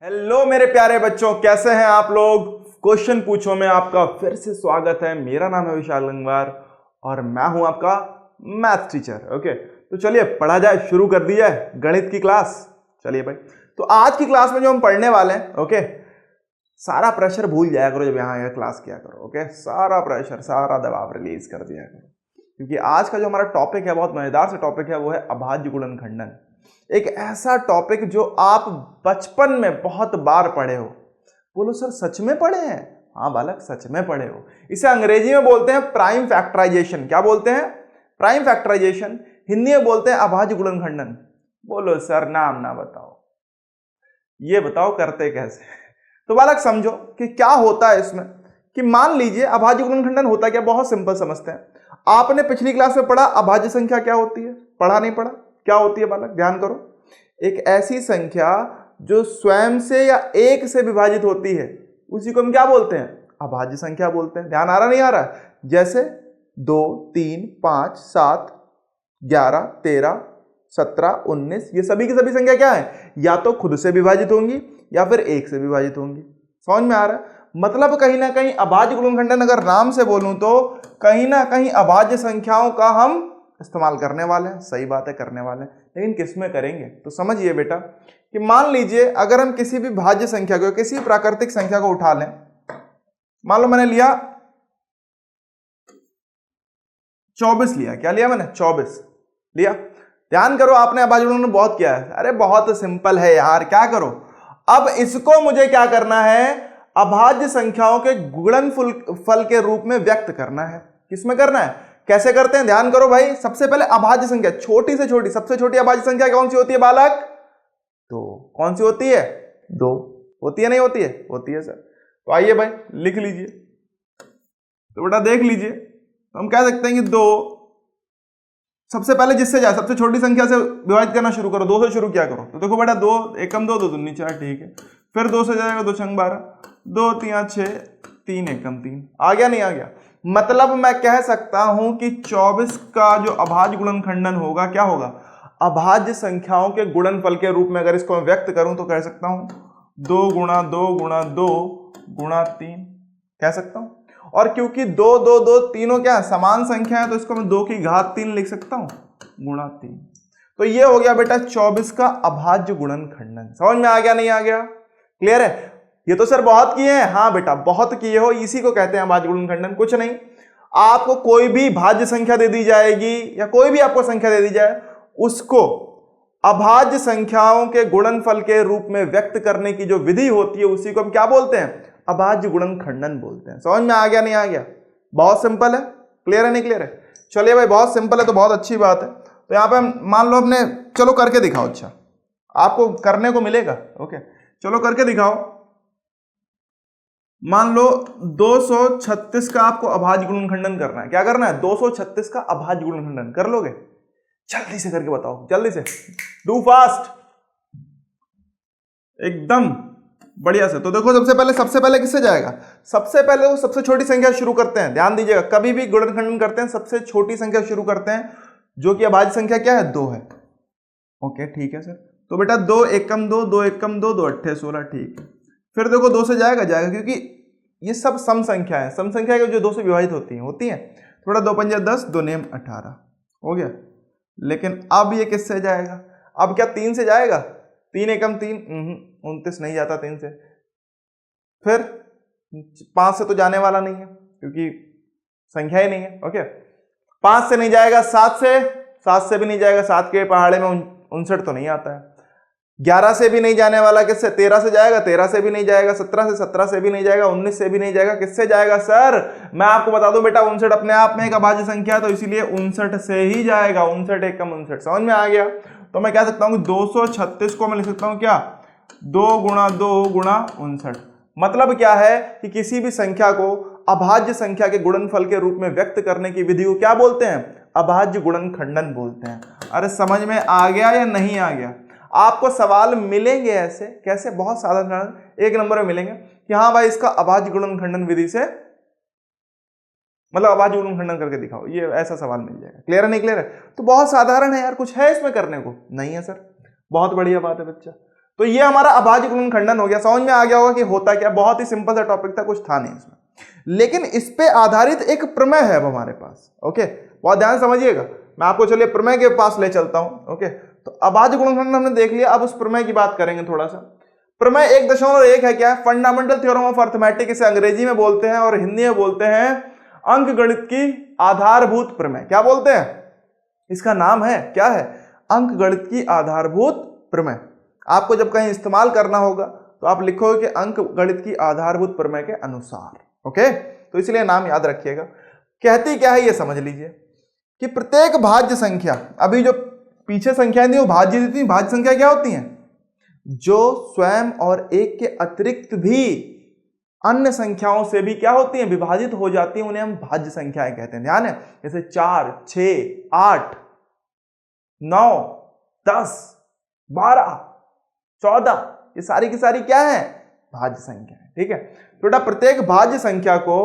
Hello मेरे प्यारे बच्चों, कैसे हैं आप लोग। क्वेश्चन पूछो में आपका फिर से स्वागत है। मेरा नाम है विशाल गंगवार और मैं हूं आपका मैथ टीचर। ओके, तो चलिए पढ़ा जाए, शुरू कर दी जाए गणित की क्लास। चलिए भाई, तो आज की क्लास में जो हम पढ़ने वाले हैं, ओके, सारा प्रेशर भूल जाया करो जब यहाँ क्लास किया करो। ओके, सारा प्रेशर, सारा दबाव रिलीज कर दिया करो, क्योंकि आज का जो हमारा टॉपिक है बहुत मजेदार सा टॉपिक है, वो है अभाज्य गुणनखंडन। एक ऐसा टॉपिक जो आप बचपन में बहुत बार पढ़े हो। बोलो सर सच में पढ़े हैं? हाँ बालक, सच में पढ़े हो। इसे अंग्रेजी में बोलते हैं प्राइम फैक्टराइजेशन। क्या बोलते हैं? Prime factorisation. हिंदी में बोलते हैं अभाज्य गुणनखंडन। बोलो सर नाम ना बताओ, ये बताओ करते कैसे। तो बालक समझो कि क्या होता है इसमें। कि मान लीजिए अभाज्य गुणनखंडन होता क्या, बहुत सिंपल समझते हैं। आपने पिछली क्लास में पढ़ा अभाज्य संख्या क्या होती है, पढ़ा नहीं पढ़ा? क्या होती है बालक, ध्यान करो। एक ऐसी संख्या जो स्वयं से या एक से विभाजित होती है, उसी को हम क्या बोलते हैं? अभाज्य संख्या बोलते हैं। ध्यान आ रहा नहीं आ रहा? जैसे 2, 3, 5, 7, 11, 13, 17, 19, ये सभी की सभी संख्या क्या है? या तो खुद से विभाजित होंगी या फिर एक से विभाजित होंगी। समझ में आ रहा है? मतलब कहीं ना कहीं अभाज्य गुणनखंडन अगर नाम से बोलूं तो कहीं ना कहीं अभाज्य संख्याओं का हम इस्तेमाल करने वाले हैं। सही बात है, करने वाले हैं, लेकिन किस में करेंगे? तो समझिए बेटा कि मान लीजिए अगर हम किसी भी भाज्य संख्या को, किसी प्राकृतिक संख्या को उठा लें। मान लो मैंने लिया 24 लिया। क्या लिया मैंने? 24 लिया। ध्यान करो, आपने अभाज्य गुणनखंडन बहुत किया है। अरे बहुत सिंपल है यार, क्या करो, अब इसको मुझे क्या करना है? अभाज्य संख्याओं के गुणनफल के रूप में व्यक्त करना है। किसमें करना है? कैसे करते हैं? ध्यान करो भाई। सबसे पहले अभाज्य संख्या, छोटी से छोटी, सबसे छोटी अभाज्य संख्या कौन सी होती है बालक? 2। कौन सी होती है? 2 होती है, नहीं होती है? होती है सर। तो आइए भाई लिख लीजिए। तो बेटा देख लीजिए, तो हम कह सकते हैं कि 2, सबसे पहले जिससे जाए सबसे छोटी संख्या से विभाजित करना शुरू करो। 2 से शुरू किया करो। तो देखो बेटा 2 एकम 2, 2 दूनी 4, ठीक है। फिर 2 से जाएगा 2 छंग 12, 2 3 6, 3 एकम 3। आ गया नहीं आ गया? मतलब मैं कह सकता हूं कि 24 का जो अभाज्य गुणनखंडन होगा क्या होगा? अभाज्य संख्याओं के गुणनफल के रूप में अगर इसको मैं व्यक्त करूं तो कह सकता हूं 2 गुणा 2 गुणा 2 गुणा 3 कह सकता हूं। और क्योंकि 2 2 2 तीनों क्या है? समान संख्या है, तो इसको मैं 2 की घात 3 लिख सकता हूं, गुणा 3। तो ये हो गया बेटा 24 का अभाज्य गुणनखंडन। समझ में आ गया नहीं आ गया? क्लियर है? ये तो सर बहुत किए हैं। हाँ बेटा बहुत किए हो, इसी को कहते हैं अभाज्य गुणनखंडन। कुछ नहीं, आपको कोई भी भाज्य संख्या दे दी जाएगी या कोई भी आपको संख्या दे दी जाए, उसको अभाज्य संख्याओं के गुणनफल के रूप में व्यक्त करने की जो विधि होती है, उसी को हम क्या बोलते हैं? अभाज्य गुणनखंडन बोलते हैं। समझ में आ गया नहीं आ गया? बहुत सिंपल है। क्लियर है नहीं क्लियर है? चलिए भाई, बहुत सिंपल है तो बहुत अच्छी बात है। तो यहां पे मान लो अपने, चलो करके दिखाओ। अच्छा, आपको करने को मिलेगा। ओके, चलो करके दिखाओ। मान लो 236 का आपको अभाज्य गुणनखंडन करना है। क्या करना है? 236 का अभाज्य गुणनखंडन कर लोगे? जल्दी से करके बताओ, जल्दी से, डू फास्ट, एकदम बढ़िया से। तो देखो सबसे पहले किससे जाएगा? सबसे पहले वो सबसे छोटी संख्या शुरू करते हैं। ध्यान दीजिएगा, कभी भी गुणनखंडन करते हैं सबसे छोटी संख्या शुरू करते हैं, जो कि अभाज्य संख्या क्या है? 2 है। ओके ठीक है सर। तो बेटा 2 एकम 2, 2 एकम 2, 2 अट्ठे 16, ठीक है। फिर देखो 2 से जाएगा, क्योंकि ये सब सम संख्या है। सम संख्या जो 2 से विभाजित होती हैं। थोड़ा 2 पंजे 10, 2 नेम 18 हो गया। लेकिन अब ये किससे जाएगा? अब क्या 3 से जाएगा? 3 एकम 3, 29 नहीं जाता 3 से। फिर 5 से तो जाने वाला नहीं है, क्योंकि संख्या ही नहीं है। ओके, 5 से नहीं जाएगा, 7 से भी नहीं जाएगा, 7 के पहाड़े में 59 तो नहीं आता है। 11 से भी नहीं जाने वाला, किससे? 13 से जाएगा, 13 से भी नहीं जाएगा, 17 से भी नहीं जाएगा, 19 से भी नहीं जाएगा। किससे जाएगा सर? मैं आपको बता दूं बेटा, 59 अपने आप में एक अभाज्य संख्या, तो इसीलिए 59 से ही जाएगा। 59 एकम 59। समझ में आ गया? तो मैं कह सकता हूं 236 को मैं लिख सकता हूं क्या? 2 गुणा 2 गुणा 59। मतलब क्या है कि किसी भी संख्या को अभाज्य संख्या के गुणनफल के रूप में व्यक्त करने की विधि को क्या बोलते हैं? अभाज्य गुणनखंडन बोलते हैं। अरे समझ में आ गया या नहीं आ गया? आपको सवाल मिलेंगे ऐसे, कैसे? बहुत साधारण, 1 नंबर में मिलेंगे कि हाँ भाई इसका अभाज्य गुणनखंडन विधि से, मतलब अभाज्य गुणनखंडन करके दिखाओ, ये ऐसा सवाल मिल जाएगा। क्लियर है नहीं क्लियर है? तो बहुत साधारण है यार, कुछ है इसमें करने को? नहीं है सर। बहुत बढ़िया बात है बच्चा। तो ये हमारा अभाज्य गुणनखंडन हो गया। समझ में आ गया होगा कि होता क्या, बहुत ही सिंपल सा टॉपिक था, कुछ था नहीं इसमें, लेकिन इस पे आधारित एक प्रमेय है अब हमारे पास। ओके, बहुत ध्यान समझिएगा, मैं आपको चलिए प्रमेय के पास ले चलता हूं। ओके, तो अभाज्य गुणनखंडन हमने देख लिया, अब उस प्रमेय की बात करेंगे थोड़ा सा। प्रमेय 1.1 है, क्या है? फंडामेंटल थ्योरम ऑफ अर्थमेटिक, इसे अंग्रेजी में बोलते हैं और हिंदी में बोलते हैं अंकगणित की आधारभूत प्रमेय। क्या बोलते हैं? इसका नाम है, क्या है? अंकगणित की आधारभूत प्रमेय। आपको जब कहीं इस्तेमाल करना होगा तो आप लिखोगे कि अंकगणित की आधारभूत प्रमेय के अनुसार। ओके, तो इसलिए नाम याद रखिएगा। कहती क्या है ये समझ लीजिए कि प्रत्येक भाज्य संख्या, अभी जो पीछे संख्याएं थी वो भाज्य थी, भाज्य संख्या क्या होती हैं? जो स्वयं और एक के अतिरिक्त भी अन्य संख्याओं से भी क्या होती हैं? विभाजित हो जाती हैं, उन्हें हम भाज्य संख्याएं कहते हैं। ध्यान है, जैसे 4, 6, 8, 9, 10, 12, 14, ये सारी की सारी क्या है? भाज्य संख्या है। ठीक है, बेटा प्रत्येक भाज्य संख्या को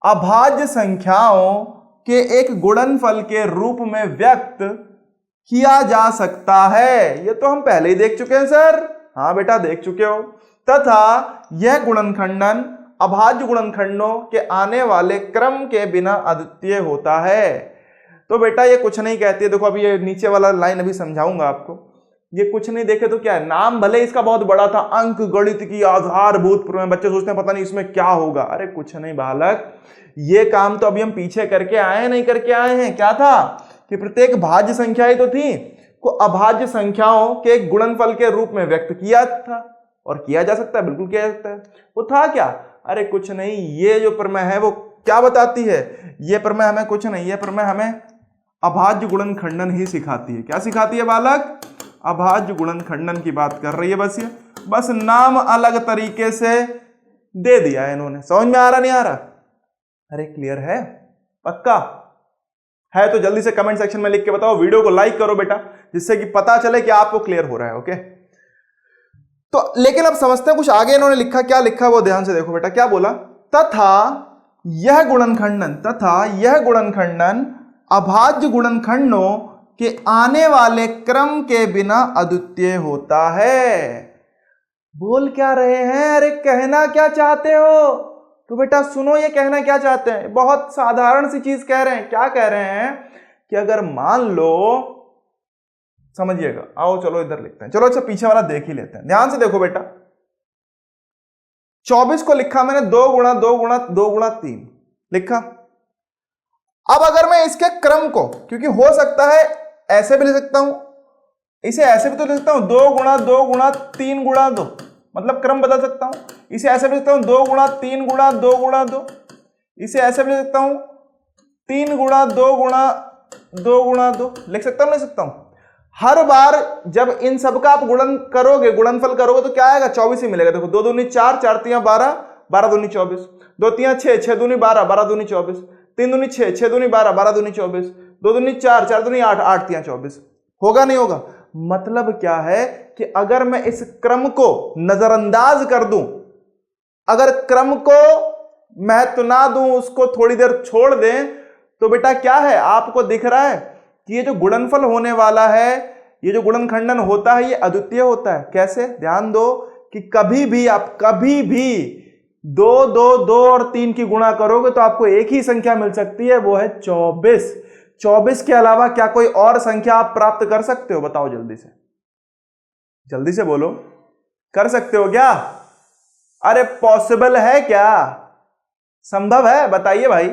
अभाज्य संख्याओं के एक गुणनफल के रूप में व्यक्त किया जा सकता है। ये तो हम पहले ही देख चुके हैं सर। हाँ बेटा, देख चुके हो। तथा यह गुणनखंडन अभाज्य गुणनखंडों के आने वाले क्रम के बिना अद्वितीय होता है। तो बेटा ये कुछ नहीं कहती है, देखो अभी ये नीचे वाला लाइन अभी समझाऊंगा आपको। ये कुछ नहीं देखे तो क्या है, नाम भले इसका बहुत बड़ा था, अंकगणित की आधारभूत प्रमेय। बच्चे सोचते हैं पता नहीं इसमें क्या होगा। अरे कुछ नहीं बालक, ये काम तो अभी हम पीछे करके आए हैं, नहीं करके आए हैं। क्या था कि प्रत्येक भाज्य संख्या ही तो थी को अभाज्य संख्याओं के एक गुणनफल के रूप में व्यक्त किया था, और किया जा सकता है, बिल्कुल किया जा सकता है। वो था क्या? अरे कुछ नहीं, ये जो प्रमेय है वो क्या बताती है? ये प्रमेय हमें कुछ नहीं, ये प्रमेय हमें अभाज्य गुणनखंडन ही सिखाती है। क्या सिखाती है बालक? अभाज्य गुणनखंडन की बात कर रही है। बस नाम अलग तरीके से दे दिया है इन्होंने। समझ में आ रहा नहीं आ रहा? अरे क्लियर है? पक्का है तो जल्दी से कमेंट सेक्शन में लिख के बताओ। वीडियो को लाइक करो बेटा, जिससे कि पता चले कि आपको क्लियर हो रहा है। ओके, तो लेकिन अब समझते हैं कुछ आगे इन्होंने लिखा। क्या लिखा वो ध्यान से देखो बेटा। क्या बोला? तथा यह गुणनखंडन अभाज्य गुणनखंडों के आने वाले क्रम के बिना अद्वितीय होता है। बोल क्या रहे हैं? अरे कहना क्या चाहते हो? तो बेटा सुनो, ये कहना क्या चाहते हैं? बहुत साधारण सी चीज कह रहे हैं। क्या कह रहे हैं कि अगर मान लो, समझिएगा, आओ चलो इधर लिखते हैं। चलो अच्छा पीछे वाला देख ही लेते हैं। ध्यान से देखो बेटा, 24 को लिखा मैंने 2 गुणा 2 गुणा 2 गुणा 3 लिखा। अब अगर मैं इसके क्रम को, क्योंकि हो सकता है ऐसे भी लिख सकता हूं, इसे ऐसे भी तो लिख सकता हूं 2 गुणा 2 गुणा 3 गुणा 2, मतलब क्रम बदल सकता हूं। इसे ऐसे भी लिख सकता हूं 2 गुणा 3 गुणा 2 गुणा 2। इसे ऐसे भी लिख सकता हूं 3 गुणा 2 गुणा 2 गुणा 2। लिख सकता हूं, लिख सकता हूं। हर बार जब इन सब का आप गुणन करोगे, गुणनफल करोगे, तो क्या आएगा? 24 ही मिलेगा। देखो 2 दूनी 4, 4 तियां 12, 12 दूनी 24, 2 तियां 6, 6 दूनी 12, 12 दूनी 24, 3 दूनी 6, 6 दूनी 12, 12 दूनी 24, 2 दूनी 4, 4 दूनी 8, 8 तियां 24। होगा नहीं होगा? मतलब क्या है कि अगर मैं इस क्रम को नजरअंदाज कर दूं, अगर क्रम को महत्व ना दूं, उसको थोड़ी देर छोड़ दें, तो बेटा क्या है? आपको दिख रहा है कि ये जो गुणनफल होने वाला है, ये जो गुणनखंडन होता है, ये अद्वितीय होता है। कैसे? ध्यान दो कि कभी भी 2 2 2 और 3 की गुणा करोगे तो आपको एक ही संख्या मिल सकती है, वो है 24। 24 के अलावा क्या कोई और संख्या आप प्राप्त कर सकते हो? बताओ जल्दी से, जल्दी से बोलो, कर सकते हो क्या? अरे पॉसिबल है क्या? संभव है? बताइए भाई।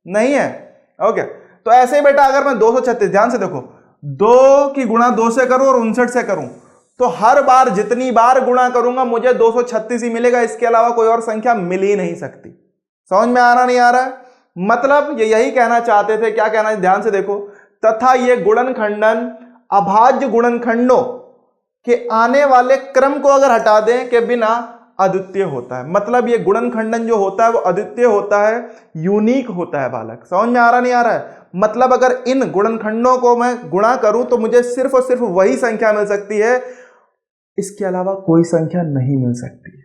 नहीं है? ओके, तो ऐसे ही बेटा अगर मैं 236, ध्यान से देखो, 2 की गुणा 2 से करूं और 59 से करूं, तो हर बार जितनी बार गुणा करूंगा मुझे 236 ही मिलेगा, इसके अलावा कोई और संख्या मिल ही नहीं सकती। समझ में आ रहा नहीं आ रहा है? मतलब ये यही कहना चाहते थे। क्या कहना है? ध्यान से देखो, तथा ये गुणनखंडन अभाज्य गुणनखंडों के आने वाले क्रम को अगर हटा दें के बिना अद्वितीय होता है। मतलब ये गुणनखंडन जो होता है वो अद्वितीय होता है, यूनिक होता है बालक। समझ में आ रहा नहीं आ रहा है? मतलब अगर इन गुणनखंडों को मैं गुणा करूं तो मुझे सिर्फ और सिर्फ वही संख्या मिल सकती है, इसके अलावा कोई संख्या नहीं मिल सकती है।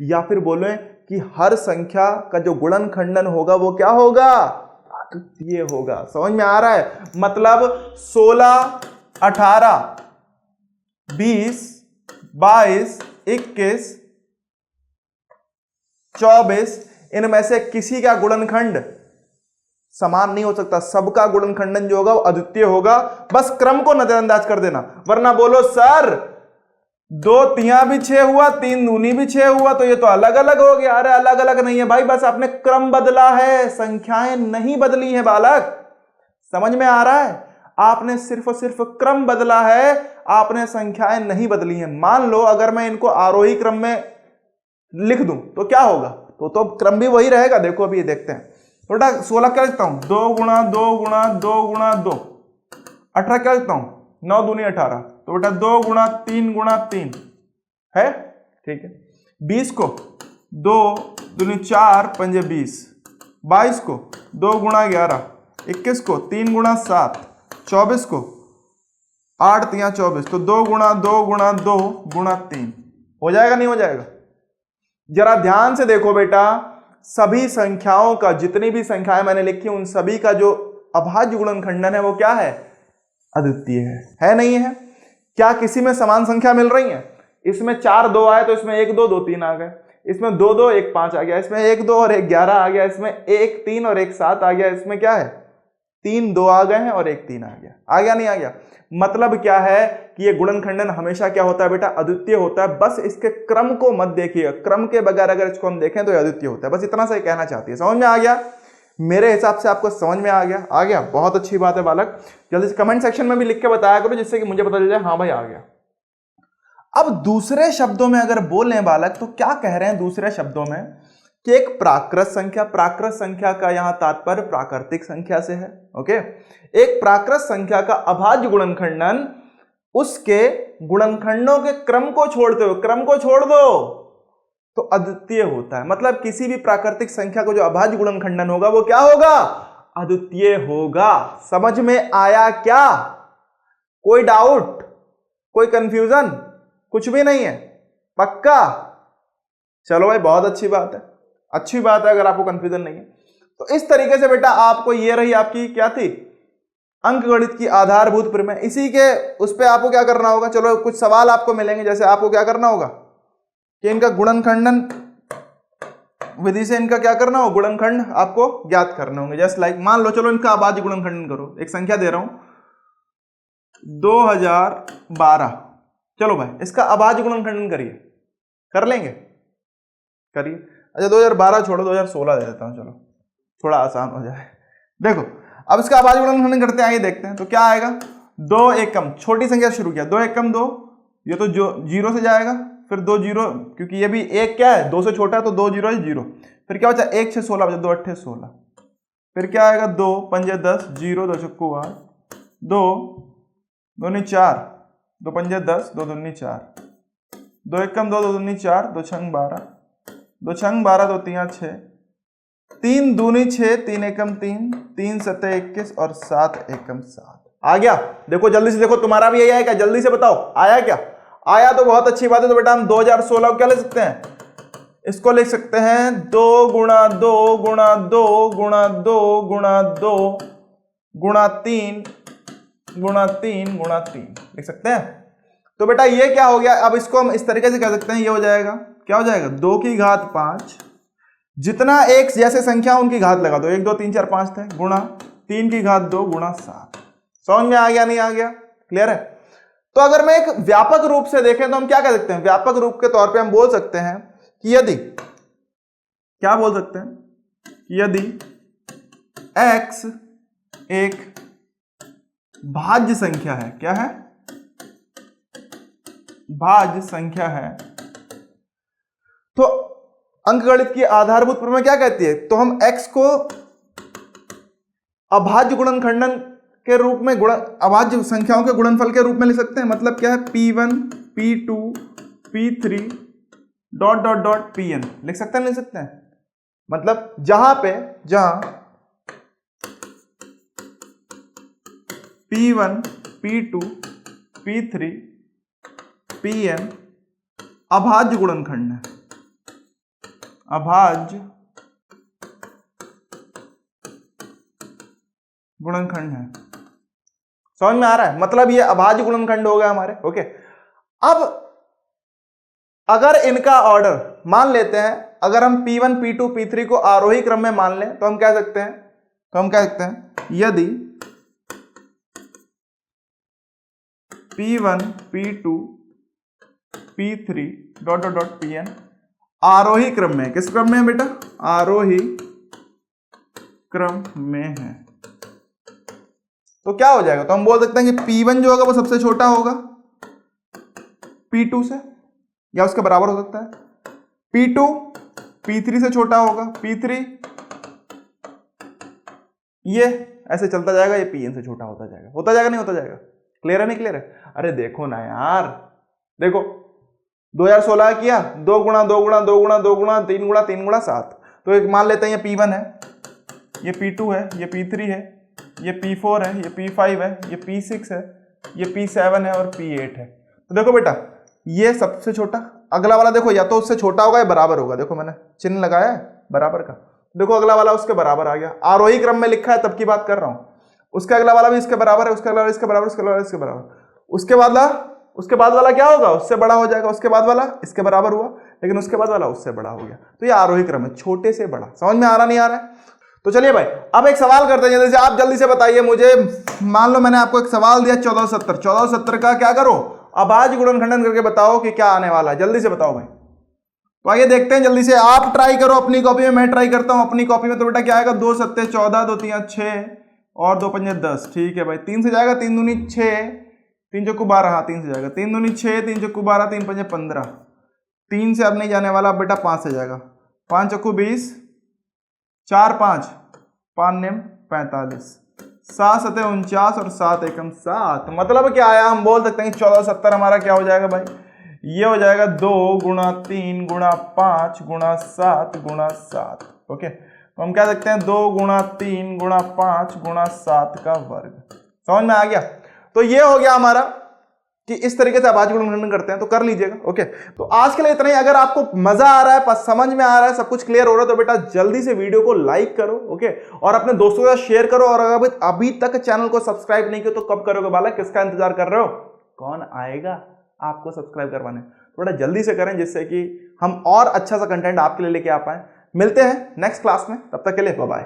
या फिर बोले कि हर संख्या का जो गुणनखंडन होगा वो क्या होगा? अद्वितीय होगा। समझ में आ रहा है? मतलब 16, 18, 20, 22, 21, 24, इनमें से किसी का गुणनखंड समान नहीं हो सकता। सबका गुणनखंडन जो होगा वो अद्वितीय होगा। बस क्रम को नजरअंदाज कर देना, वरना बोलो सर 2 तिया भी 6 हुआ, 3 दूनी भी 6 हुआ, तो ये तो अलग अलग हो गया। अरे अलग अलग नहीं है भाई, बस आपने क्रम बदला है, संख्याएं नहीं बदली है बालक। समझ में आ रहा है? आपने सिर्फ और सिर्फ क्रम बदला है, आपने संख्याएं नहीं बदली हैं। मान लो अगर मैं इनको आरोही क्रम में लिख दूं तो क्या होगा? तो क्रम भी वही रहेगा। देखो अभी ये देखते हैं। तो बेटा 16 क्या लिखता हूं? 2 गुणा 2 गुणा 2 गुणा 2। 18 क्या लिखता हूं? 9 दूनी 18। तो बेटा 2 गुणा 3 है, ठीक है। 20 को 2 दूनी 4 पंजे 20। 22 को 2 गुणा 11। 21 को 3 गुणा 7। 24 को 8 तिया 24। तो 2 गुणा 2 गुणा 2 गुणा 3 हो जाएगा, नहीं हो जाएगा? जरा ध्यान से देखो बेटा, सभी संख्याओं का, जितनी भी संख्याएं मैंने लिखी उन सभी का जो अभाज्य गुणनखंडन है वो क्या है? अद्वितीय है नहीं है? क्या किसी में समान संख्या मिल रही है? इसमें 4 2 आए तो इसमें 1 2 2 3 आ गए, इसमें 2 2 1 5 आ गया, इसमें 1 2 और 1 11 आ गया, इसमें 1 3 और 1 7 आ गया, इसमें क्या है? 3 2 आ गए हैं और 1 3 आ गया नहीं आ गया? मतलब क्या है कि ये गुणनखंडन हमेशा क्या होता है बेटा? अद्वितीय होता है। बस इसके क्रम को मत देखिए, क्रम के बगैर अगर इसको हम देखें तो ये अद्वितीय होता है। बस इतना सा ही कहना चाहती है। समझ में आ गया? मेरे हिसाब से आपको समझ में आ गया? आ गया, बहुत अच्छी बात है बालक। जल्दी से कमेंट सेक्शन में भी लिख के बताया करो, जिससे कि मुझे पता चल जाए हाँ भाई आ गया। अब दूसरे शब्दों में अगर बोलें बालक, तो क्या कह रहे हैं दूसरे शब्दों में कि एक प्राकृत संख्या का यहां तात्पर्य प्राकृतिक संख्या से है। ओके, एक प्राकृत संख्या का अभाज्य गुणनखंडन उसके गुणनखंडों के क्रम को छोड़ते हो, क्रम को छोड़ दो तो अद्वितीय होता है। मतलब किसी भी प्राकृतिक संख्या को जो अभाज्य गुणनखंडन होगा वो क्या होगा? अद्वितीय होगा। समझ में आया क्या? कोई डाउट, कोई कंफ्यूजन? कुछ भी नहीं है? पक्का? चलो भाई, बहुत अच्छी बात है, अच्छी बात है अगर आपको कंफ्यूजन नहीं है। तो इस तरीके से बेटा आपको ये रही आपकी क्या थी? अंकगणित की आधारभूत प्रमेय। इसी के उस पे आपको क्या करना होगा? चलो कुछ सवाल आपको मिलेंगे, जैसे आपको क्या करना होगा कि इनका गुणनखंडन विधि से इनका क्या करना हो? गुणनखंड आपको ज्ञात करने होंगे। जैसे लाइक मान लो, चलो इनका अभाज्य गुणनखंडन करो। एक संख्या दे रहा हूं 2012। चलो भाई इसका अभाज्य गुणनखंडन करिए, कर लेंगे? करिए। अच्छा 2012 छोड़ो, 2016 दे देता हूं, चलो थोड़ा आसान हो जाए। देखो अब इसका अभाज्य गुणनखंडन करते हैं, आइए देखते हैं। तो क्या आएगा? 2 एकम, छोटी संख्या शुरू किया, 2 एकम 2, ये तो जो 0 से जाएगा, फिर 2 0, क्योंकि ये भी एक क्या है? 2 से छोटा है, तो 2 0 है 0। फिर क्या बचा? 1 6 16 बचा, 2 8 16। फिर क्या आएगा? 2 पंजे 10, 0 2 छक्कू 8, 2 2 4, 2 पंजे 10, 2 दूनी 4, 2 एकम 2, 2 दूनी 4, 2 छंग 12, 2 छंग 12, 2 तिया 6, 3 दूनी 6, 3 एकम 3, 3 सत्ते 21 और 7 एकम 7। आ गया? देखो जल्दी से देखो, तुम्हारा भी यही आएगा, जल्दी से बताओ आया क्या? आया तो बहुत अच्छी बात है। तो बेटा हम 2016 को क्या लिख सकते हैं? इसको लिख सकते हैं 2 गुणा 2 गुणा 2 गुणा 2 गुणा 2 गुणा 3 गुणा 3 गुणा 3 लिख सकते हैं। तो बेटा ये क्या हो गया? अब इसको हम इस तरीके से कह सकते हैं, ये हो जाएगा, क्या हो जाएगा? 2 की घात 5, जितना एक जैसे संख्या उनकी घात लगा दो, 1 2 3 4 5 थे, गुणा 3 की घात 2 गुणा 7। समझ में आ गया नहीं आ गया? क्लियर है? तो अगर मैं एक व्यापक रूप से देखें तो हम क्या कह सकते हैं? व्यापक रूप के तौर पे हम बोल सकते हैं कि यदि, क्या बोल सकते हैं? यदि x एक भाज्य संख्या है, क्या है? भाज्य संख्या है, तो अंकगणित की आधारभूत प्रमेय क्या कहती है? तो हम x को अभाज्य गुणनखंडन के रूप में, अभाज्य संख्याओं के गुणनफल के रूप में लिख सकते हैं। मतलब क्या है? P1 P2 P3 dot dot dot Pn लिख सकते हैं, लिख सकते हैं। मतलब जहां P1 P2 P3 Pn अभाज्य गुणनखंड है, अभाज्य गुणनखंड है। समझ में आ रहा है? मतलब ये अभाज्य गुणनखंड हो गया हमारे। ओके, अब अगर इनका ऑर्डर मान लेते हैं, अगर हम P1 P2 P3 को आरोही क्रम में मान लें तो हम कह सकते हैं, यदि P1 P2 P3 dot dot dot Pn आरोही क्रम में, किस क्रम में है बेटा? आरोही क्रम में है, तो क्या हो जाएगा? तो हम बोल सकते हैं कि P1 जो होगा वो सबसे छोटा होगा P2 से या उसके बराबर हो सकता है, P2 P3 से छोटा होगा, P3 ये ऐसे चलता जाएगा, ये Pn से छोटा होता जाएगा, नहीं होता जाएगा? क्लियर है नहीं क्लियर है? अरे देखो ना यार, देखो 2016 किया 2 गुणा 2 गुणा 2 गुणा 2 गुणा 3 गुणा 3 गुणा 7, तो एक मान लेते हैं ये P1 है, ये P2 है, ये P3 है, ये P4 है, ये P5 है, ये P6 है, ये P7 है और P8 है। तो देखो बेटा ये सबसे छोटा, अगला वाला देखो या तो उससे छोटा होगा या बराबर होगा, देखो मैंने चिन्ह लगाया है बराबर का, देखो अगला वाला उसके बराबर आ गया, आरोही क्रम में लिखा है तब की बात कर रहा हूं, उसके अगला वाला भी इसके बराबर है, उसके अगला इसके बराबर, उसके अगला इसके बराबर, उसके बाद वाला क्या होगा? उससे बड़ा हो जाएगा, उसके बाद वाला इसके बराबर हुआ, लेकिन उसके बाद वाला उससे बड़ा हो गया, तो ये आरोही क्रम है, छोटे से बड़ा। समझ में आ रहा नहीं आ रहा है? तो चलिए भाई अब एक सवाल करते हैं, जैसे आप जल्दी से बताइए मुझे, मान लो मैंने आपको एक सवाल दिया 1470 का क्या करो? अभाज्य गुणनखंडन करके बताओ कि क्या आने वाला है, जल्दी से बताओ भाई। तो आइए देखते हैं जल्दी से, आप ट्राई करो अपनी कॉपी में, मैं ट्राई करता हूं अपनी कॉपी में। तो बेटा क्या आएगा? 2 सत्ते 14, 2 3 6 और 2 पंजे 10, ठीक है भाई। 3 से जाएगा, 3 दूनी 6, 3 चौकू 12, हाँ 3 से जाएगा, 3 दूनी 6, 3 चौकू 12, 3 पंजे 15, 3 से अब नहीं जाने वाला बेटा, 5 से जाएगा, 5 चौकू 20, 4 5 5 नेम 45, 7 सते 49 और 7 एकम 7। मतलब क्या आया? हम बोल सकते हैं कि 1470 हमारा क्या हो जाएगा भाई? ये हो जाएगा 2 गुणा 3 गुणा 5 गुणा 7 गुणा 7। ओके, तो हम क्या सकते हैं? 2 गुणा 3 गुणा 5 गुणा 7 का वर्ग। समझ में आ गया? तो ये हो गया हमारा कि इस तरीके से अभाज्य गुणनखंडन करते हैं, तो कर लीजिएगा। ओके, तो आज के लिए इतना ही। अगर आपको मजा आ रहा है, समझ में आ रहा है, सब कुछ क्लियर हो रहा है, तो बेटा जल्दी से वीडियो को लाइक करो, ओके, और अपने दोस्तों के साथ शेयर करो। और अगर अभी तक चैनल को सब्सक्राइब नहीं किया तो कब करोगे बालक? किसका इंतजार कर रहे हो? कौन आएगा आपको सब्सक्राइब करवाने? थोड़ा जल्दी से करें, जिससे कि हम और अच्छा सा कंटेंट आपके लिए लेके आ पाए। मिलते हैं नेक्स्ट क्लास में, तब तक के लिए बाय बाय।